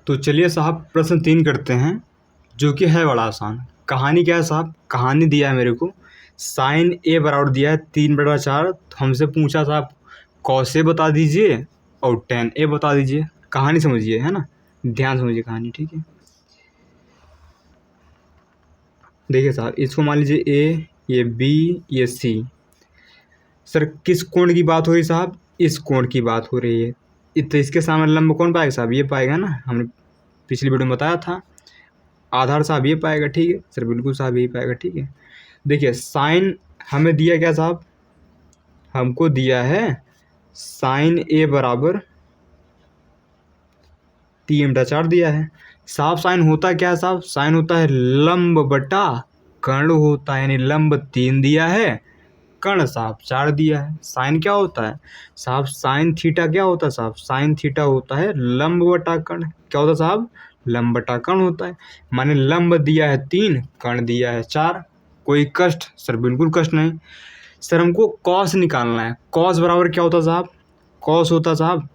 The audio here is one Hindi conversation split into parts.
तो चलिए साहब प्रश्न 3 करते हैं, जो कि है बड़ा आसान। कहानी क्या है साहब? कहानी दिया है मेरे को, साइन ए बराबर दिया है 3/4। तो हमसे पूछा साहब कॉस ए बता दीजिए और टेन ए बता दीजिए। कहानी समझिए, है ना, ध्यान समझिए कहानी, ठीक है। देखिए साहब, इसको मान लीजिए ए, ये बी, ये सी। सर किस कोण की बात हो रही साहब? इस कोण की बात हो रही है। तो इसके सामने लंब कौन पाएगा साहब? ये पाएगा ना, हमने पिछली वीडियो में बताया था। आधार साहब ये पाएगा, ठीक है सर, बिल्कुल साहब यही पाएगा, ठीक है। देखिए साइन हमें दिया क्या साहब? हमको दिया है साइन ए बराबर 3/4 दिया है साहब। साइन होता क्या है साहब? साइन होता है लंब बटा कर्ण होता है, यानी लंब 3 दिया है, कर्ण साहब 4 दिया है। साइन क्या होता है साहब? साइन थीटा क्या होता है साहब? साइन थीटा होता है लंब बटा कर्ण। क्या होता है साहब? लंब बटा कर्ण होता है। माने लंब दिया है 3, कर्ण दिया है 4। कोई कष्ट? सर बिल्कुल कष्ट नहीं। सर हमको कॉस निकालना है। कॉस बराबर क्या होता साहब? कॉस होता साहब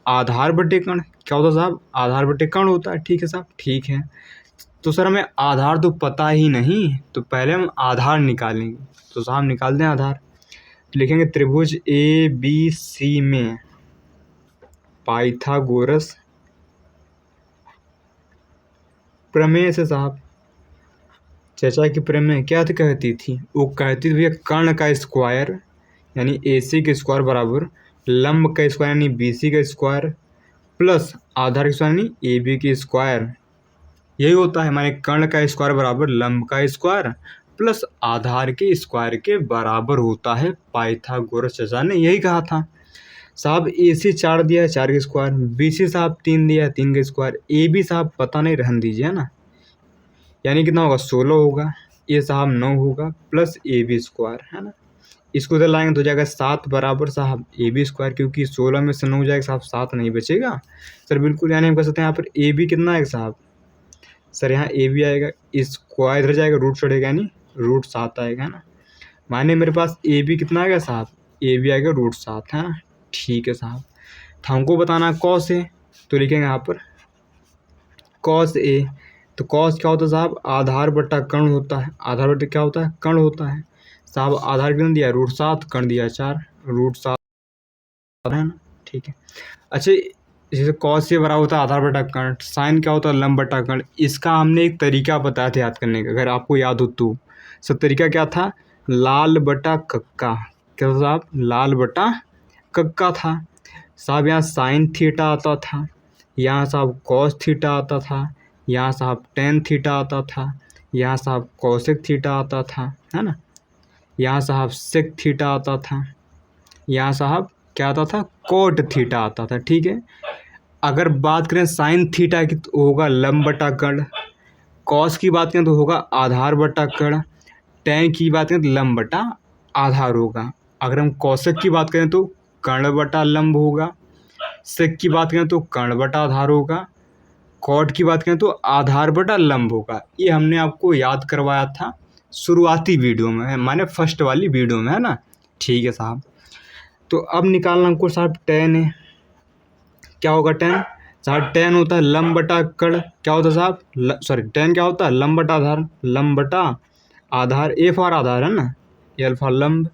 आधार बटे कर्ण। क्या होता साहब? आधार बटे कर्ण होता है, ठीक है साहब, ठीक है। तो सर हमें आधार तो पता ही नहीं, तो पहले हम आधार निकालेंगे। तो साहब निकाल दें आधार। लिखेंगे त्रिभुज ए बी सी में पाइथागोरस प्रमेय से साहब। चर्चा की प्रमेय क्या कहती थी? वो कहती थी भैया कर्ण का स्क्वायर यानी ए सी का स्क्वायर बराबर लंब का स्क्वायर यानी बी सी का स्क्वायर प्लस आधार का स्क्वायर यानी ए बी की स्क्वायर। यही होता है, हमारे कर्ण का स्क्वायर बराबर लंब का स्क्वायर प्लस आधार के स्क्वायर के बराबर होता है। पाइथागोरस चाचा ने यही कहा था साहब। ए सी 4 दिया है, 4 का स्क्वायर। बी सी साहब 3 दिया है, 3 का स्क्वायर। ए बी साहब पता नहीं, रहन दीजिए, है ना, यानी कितना होगा? 16 होगा। ये साहब 9 होगा प्लस ए बी स्क्वायर, है ना। इसको इधर लाएंगे तो हो जाएगा 7 बराबर साहब ए बी स्क्वायर, क्योंकि 16 में से 9 हो जाएगा साहब, 7 नहीं बचेगा सर, बिल्कुल। यानी हम कह सकते हैं यहाँ पर ए बी कितना है साहब? सर यहाँ ए बी आएगा, स्क्वायर इधर जाएगा, रूट चढ़ेगा यानी √7 आएगा, है ना। माने मेरे पास ए बी कितना आएगा साहब? ए बी आएगा √7, है ना, ठीक है साहब। तो हमको बताना है कॉस ए, तो लिखेंगे यहाँ पर कॉस ए। तो कॉस क्या होता है साहब? आधार बटा कर्ण होता है। आधार बटा क्या होता है? कर्ण होता है साहब। आधार कितना दिया है? √7, कर्ण दिया है 4, √7, है ना, ठीक है। अच्छा, जैसे कॉस से बराबर होता है आधार बटा कर्ण, साइन क्या होता है? लंब बटा कर्ण। इसका हमने एक तरीका बताया था याद करने का, अगर आपको याद हो तो। सब तरीका क्या था? लाल बटा कक्का। क्या था साहब? लाल बटा कक्का था साहब। यहाँ साइन थीटा आता था, यहाँ साहब कॉस थीटा आता था, यहाँ साहब टेन थीटा आता था, यहाँ साहब कॉसेक थीटा आता था, है ना, यहाँ साहब सेक थीटा आता था, यहाँ साहब क्या आता था? कोट थीटा आता था, ठीक है। अगर बात करें साइन थीटा की तो होगा लंब बटा कर्ण, कॉस की बात करें तो होगा आधार बटा कर्ण, टेन की बात करें तो लंब बटा आधार होगा। अगर हम कौशिक की बात करें तो कर्ण बटा लंब होगा, सेक की बात करें तो कर्ण बटा आधार होगा, कॉट की बात करें तो आधार बटा लंब होगा। ये हमने आपको याद करवाया था शुरुआती वीडियो में, माने फर्स्ट वाली वीडियो में, है ना, ठीक है साहब। तो अब निकालना हमको साहब टेन है। क्या होगा टेन साहब? टेन होता है लंब बटा कर्ण। क्या होता है साहब? सॉरी, टेन क्या होता है? लंब बटा आधार। लंब बटा आधार, ए फॉर आधार, है ना, ए अल्फा लंब।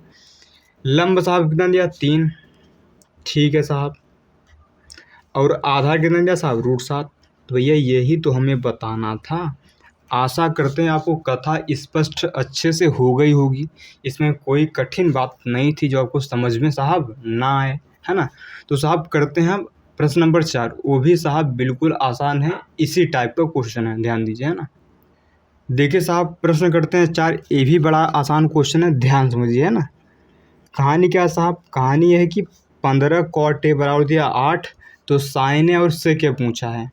लंब साहब कितना दिया? 3, ठीक है साहब। और आधार कितना दिया साहब? √7। तो भैया यही तो हमें बताना था। आशा करते हैं आपको कथा स्पष्ट अच्छे से हो गई होगी, इसमें कोई कठिन बात नहीं थी जो आपको समझ में साहब ना आए, है ना। तो साहब करते हैं प्रश्न नंबर 4, वो भी साहब बिल्कुल आसान है, इसी टाइप का क्वेश्चन है, ध्यान दीजिए, है ना। देखिए साहब प्रश्न करते हैं 4, ये भी बड़ा आसान क्वेश्चन है, ध्यान समझिए, है ना। कहानी क्या है साहब? कहानी यह है कि 15 कॉट ए बराबर दिया 8, तो साइन ए और सेक ए पूछा है।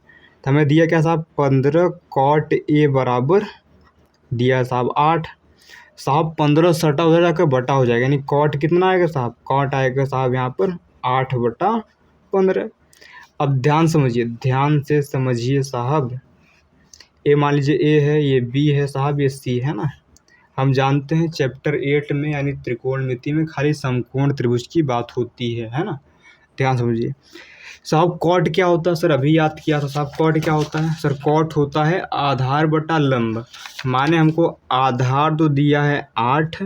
तो हमें दिया क्या साहब? 15 कॉट ए बराबर दिया साहब 8 साहब। 15 सटा उधर जाकर बटा हो जाएगा, यानी कॉट कितना आएगा साहब? कॉट आएगा साहब यहाँ पर 8/15। अब ध्यान समझिए, ध्यान से समझिए साहब। ए मान लीजिए ए है, ये बी है साहब, ये सी है ना। हम जानते हैं चैप्टर 8 में यानी त्रिकोणमिति में खाली समकोण त्रिभुज की बात होती है ना। ध्यान समझिए साहब। कॉट क्या होता है सर, अभी याद किया था साहब। कॉट क्या होता है सर, कॉट होता है आधार बटा लंब। माने हमको आधार तो दिया है 8,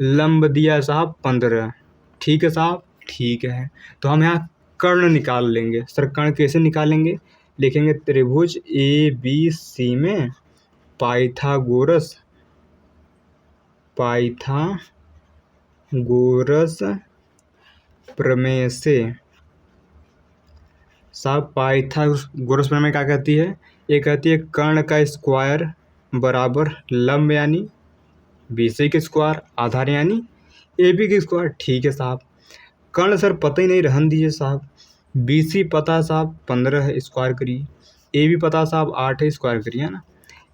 लंब दिया है साहब 15। ठीक है साहब, ठीक है। तो हम यहाँ कर्ण निकाल लेंगे सर। कर्ण कैसे निकालेंगे, लिखेंगे त्रिभुज ए बी सी में पाइथागोरस प्रमेय से। साहब पाइथागोरस प्रमेय क्या कहती है, ये कहती है कर्ण का स्क्वायर बराबर लंब यानी बीसी के स्क्वायर, आधार यानी ए बी के स्क्वायर। ठीक है साहब। कर्ण सर पता ही नहीं, रहन दीजिए साहब। बीसी पता है साहब 15 है, स्क्वायर करिए। ए भी पता है साहब 8 है, स्क्वायर करिए, है ना।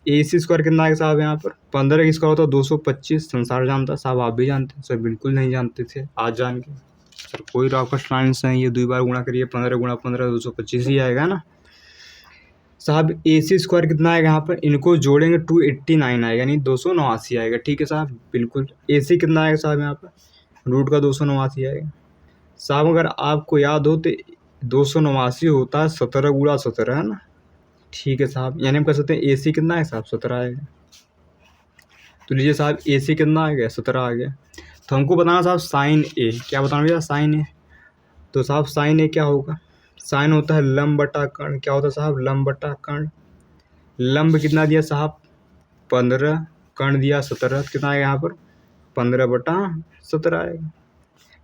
ए सी स्क्वायर कितना आएगा साहब, यहाँ पर 15 का स्क्वायर होता है 225। संसार जानता साहब, आप भी जानते हैं सर, बिल्कुल नहीं जानते थे, आज जान के सर कोई रॉकेट साइंस नहीं है। 2 बार गुणा करिए, 15 गुणा 15 225 ही आएगा ना साहब। ए सी स्क्वायर कितना आएगा यहाँ पर, इनको जोड़ेंगे 289 आएगा, यानी 289 आएगा। ठीक है साहब, बिल्कुल। ए सी कितना आएगा साहब, यहाँ पर रूट का 289 आएगा साहब। अगर आपको याद हो तो 289 होता है 17 गुणा 17, है ना। ठीक है साहब, यानी हम कह सकते हैं ए सी कितना है साहब, 17 आएगा। तो लीजिए साहब, ए सी कितना आ गया, 17 आ गया। तो हमको बताना साहब साइन ए, क्या बताना भैया, साइन ए। तो साहब साइन ए क्या होगा, साइन होता है लंब बटा कर्ण। क्या होता है साहब, लंब बटा कर्ण। लंब कितना दिया साहब 15, कर्ण दिया 17, कितना आएगा यहाँ पर 15 बटा 17 आएगा।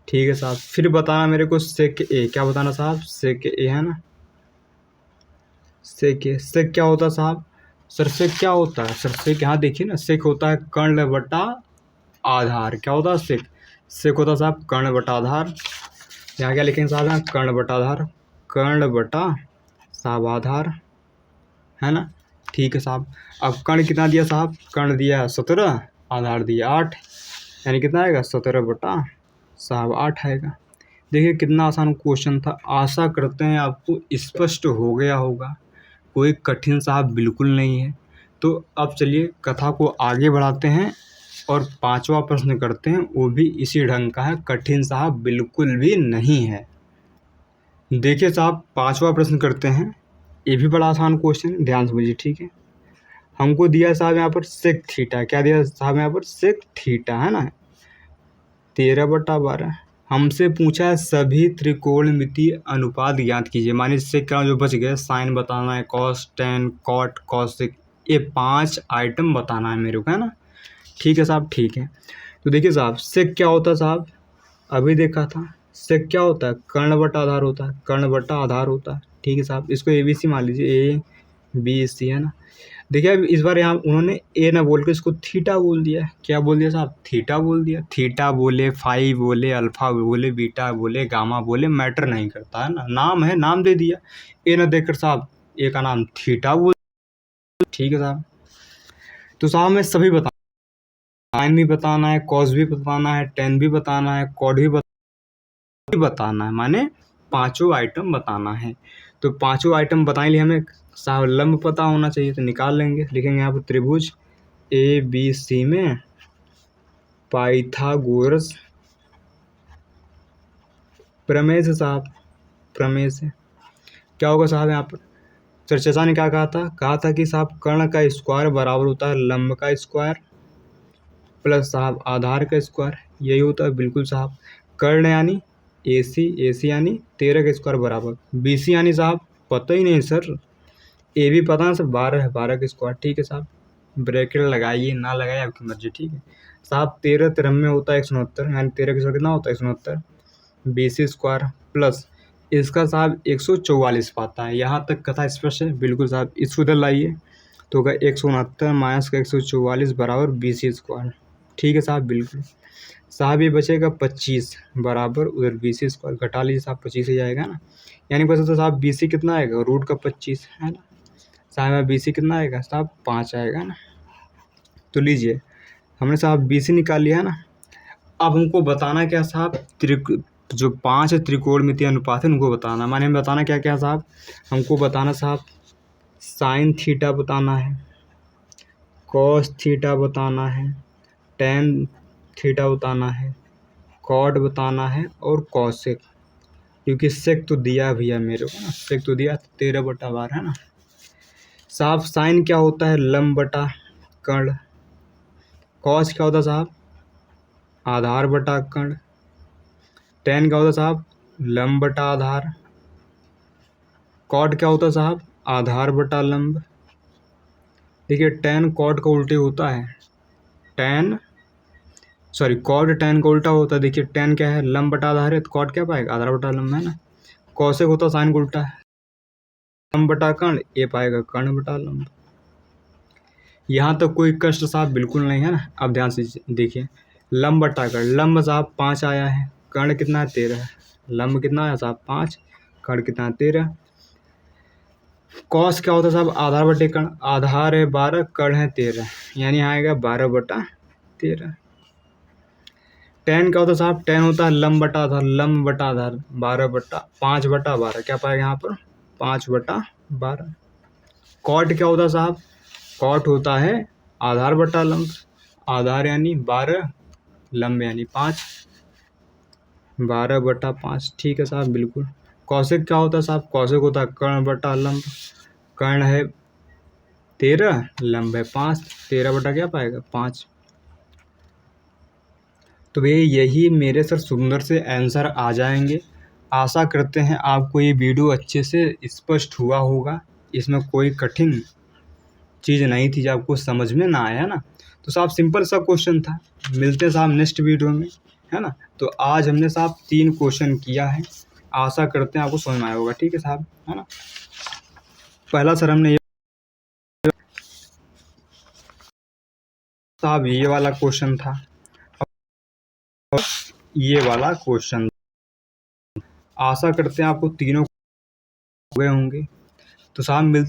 ठीक है साहब, फिर बताना मेरे को सेक ए, क्या बताना साहब, सेक ए, है ना। सेक ए, सेक क्या होता है साहब, सर सेक क्या होता है, सर सेक यहाँ देखिए ना, सेक होता है कर्ण बटा आधार। क्या होता है सेक, सेक होता है साहब कर्ण बटा आधार। यहाँ क्या लिखेंगे साहब, यहाँ कर्ण बटा आधार, कर्ण बटा साहब आधार, है ना। ठीक है साहब। अब कर्ण कितना दिया साहब, कर्ण दिया 17, आधार दिया 8, यानी कितना आएगा 17 बटा साहब 8 आएगा। देखिए कितना आसान क्वेश्चन था। आशा करते हैं आपको स्पष्ट हो गया होगा, कोई कठिन साहब बिल्कुल नहीं है। तो अब चलिए कथा को आगे बढ़ाते हैं और 5वां प्रश्न करते हैं, वो भी इसी ढंग का है, कठिन साहब बिल्कुल भी नहीं है। देखिए साहब 5वां प्रश्न करते हैं, ये भी बड़ा आसान क्वेश्चन, ध्यान से समझिए। ठीक है, हमको दिया साहब यहाँ पर सेक थीटा, क्या दिया साहब यहाँ पर, सेक थीटा, है ना, 13 बटा 12। हमसे पूछा है सभी त्रिकोणमितीय अनुपात ज्ञात कीजिए। मानिए सेक का जो बच गया, साइन बताना है, कॉस, टेन, कॉट, कॉसेक, ये 5 आइटम बताना है मेरे को, है ना। ठीक है साहब, ठीक है। तो देखिए साहब सेक क्या होता है साहब, अभी देखा था। सेक क्या होता है, कर्ण बटा आधार होता है, कर्ण बटा आधार होता है। ठीक है साहब, इसको ए बी सी मान लीजिए, ए बी सी, है ना। देखिए अब इस बार यहाँ उन्होंने ए ना बोल के इसको थीटा बोल दिया है। क्या बोल दिया साहब, थीटा बोल दिया। थीटा बोले, फाई बोले, अल्फा बोले, बीटा बोले, गामा बोले, मैटर नहीं करता, है ना, नाम है, नाम दे दिया। ए ना देखकर साहब ए का नाम थीटा बोल। ठीक है साहब, तो साहब मैं सभी बता, साइन भी बताना है, कॉस भी बताना है, टेन भी बताना है, कॉड भी बताना है, माने 5 आइटम बताना है। तो 5 आइटम बताने लिए हमें साहब लंब पता होना चाहिए, तो निकाल लेंगे। लिखेंगे यहाँ पर त्रिभुज ए बी सी में पाइथागोरस प्रमेय से साहब, प्रमेय से क्या होगा साहब, यहाँ पर चर्चा ने क्या कहा था कि साहब कर्ण का स्क्वायर बराबर होता है लंब का स्क्वायर प्लस साहब आधार का स्क्वायर, यही होता है, बिल्कुल साहब। कर्ण यानी ए सी यानी 13 का स्क्वायर बराबर, बी सी यानी साहब पता ही नहीं सर, ए भी पता है सर 12 है, 12 का स्क्वायर। ठीक है साहब, ब्रैकेट लगाइए ना लगाइए आपकी मर्जी। ठीक है साहब, 13 13 होता है 169, यानी 13 का स्क्वायर कितना होता है 169, बी सी स्क्वायर प्लस इसका साहब 144 पाता है। यहाँ तक कथा स्पष्ट है, बिल्कुल साहब। इसको इधर लाइए तो होगा 169 माइनस का 144 बराबर बी सी स्क्वायर। ठीक है साहब, बिल्कुल साहब। ये बचेगा 25 बराबर उधर बी सी स्क्वायर, घटा लीजिए साहब 25 ही जाएगा ना, यानी बचा तो साहब बी सी कितना आएगा, रूट का 25, है ना साहब। बी सी कितना आएगा साहब, 5 आएगा ना। तो लीजिए हमने साहब बी सी निकाल लिया है ना। अब हमको बताना क्या साहब, जो 5 त्रिकोणमितीय अनुपात है उनको बताना, माने हमें बताना क्या क्या साहब, हमको बताना साहब साइन थीटा बताना है, कॉस थीटा बताना है, टेन थीटा बताना है, कॉट बताना है और कॉसेक। क्योंकि सेक तो दिया भैया मेरे को ना, सेक तो दिया 13/12 है ना साहब। साइन क्या होता है? लंब बटा कर्ण। कॉस क्या होता है साहब? आधार बटा कर्ण। टेन क्या होता है साहब? लंब बटा आधार। कॉट क्या होता है साहब? आधार बटा लंब। देखिए टेन कॉट का उल्टे होता है, टेन सॉरी कॉट टेन का उल्टा होता है। देखिए टेन क्या है? लंब बटा आधार है, तो कॉट क्या पाएगा? आधार बटा लंब है ना। कौशिक होता है साइन का उल्टा है, लंब बटा कर्ण, ये पाएगा कर्ण बटा लंब। यहाँ तक कोई कष्ट साहब बिल्कुल नहीं है ना। अब ध्यान से देखिए, लंब बटा कर्ण, लंब साहब 5 आया है, कर्ण कितना है? 13 है। लंब कितना आया साहब? 5, कर्ण कितना है? 13। कॉस क्या होता है साहब? आधार बटे कर्ण, आधार है 12, कर्ण है 13, यानी आएगा 12/13। टेन क्या होता है साहब? टेन होता है लंब बटा आधार, लंब बटा आधार 5/12, क्या पाएगा यहाँ पर? 5/12। कॉट क्या होता है साहब? कॉट होता है आधार बटा लंब, आधार यानी 12, लंब यानी 5, 12/5। ठीक है साहब बिल्कुल। कौशिक क्या होता है साहब? कौशिक होता है कर्ण बटा लंब, कर्ण है 13, लंब है 5, 13 बटा क्या पाएगा? 5। तो भैया यही मेरे सर सुंदर से आंसर आ जाएंगे। आशा करते हैं आपको ये वीडियो अच्छे से स्पष्ट हुआ होगा, इसमें कोई कठिन चीज़ नहीं थी जो आपको समझ में ना आया ना। तो साहब सिंपल सा क्वेश्चन था। मिलते हैं साहब नेक्स्ट वीडियो में, है ना। तो आज हमने साहब 3 क्वेश्चन किया है, आशा करते हैं आपको समझ में आया होगा। ठीक है साहब, है ना। पहला सर हमने साहब ये वाला क्वेश्चन था, और ये वाला क्वेश्चन। आशा करते हैं आपको तीनों हो गए होंगे। तो साहब मिलते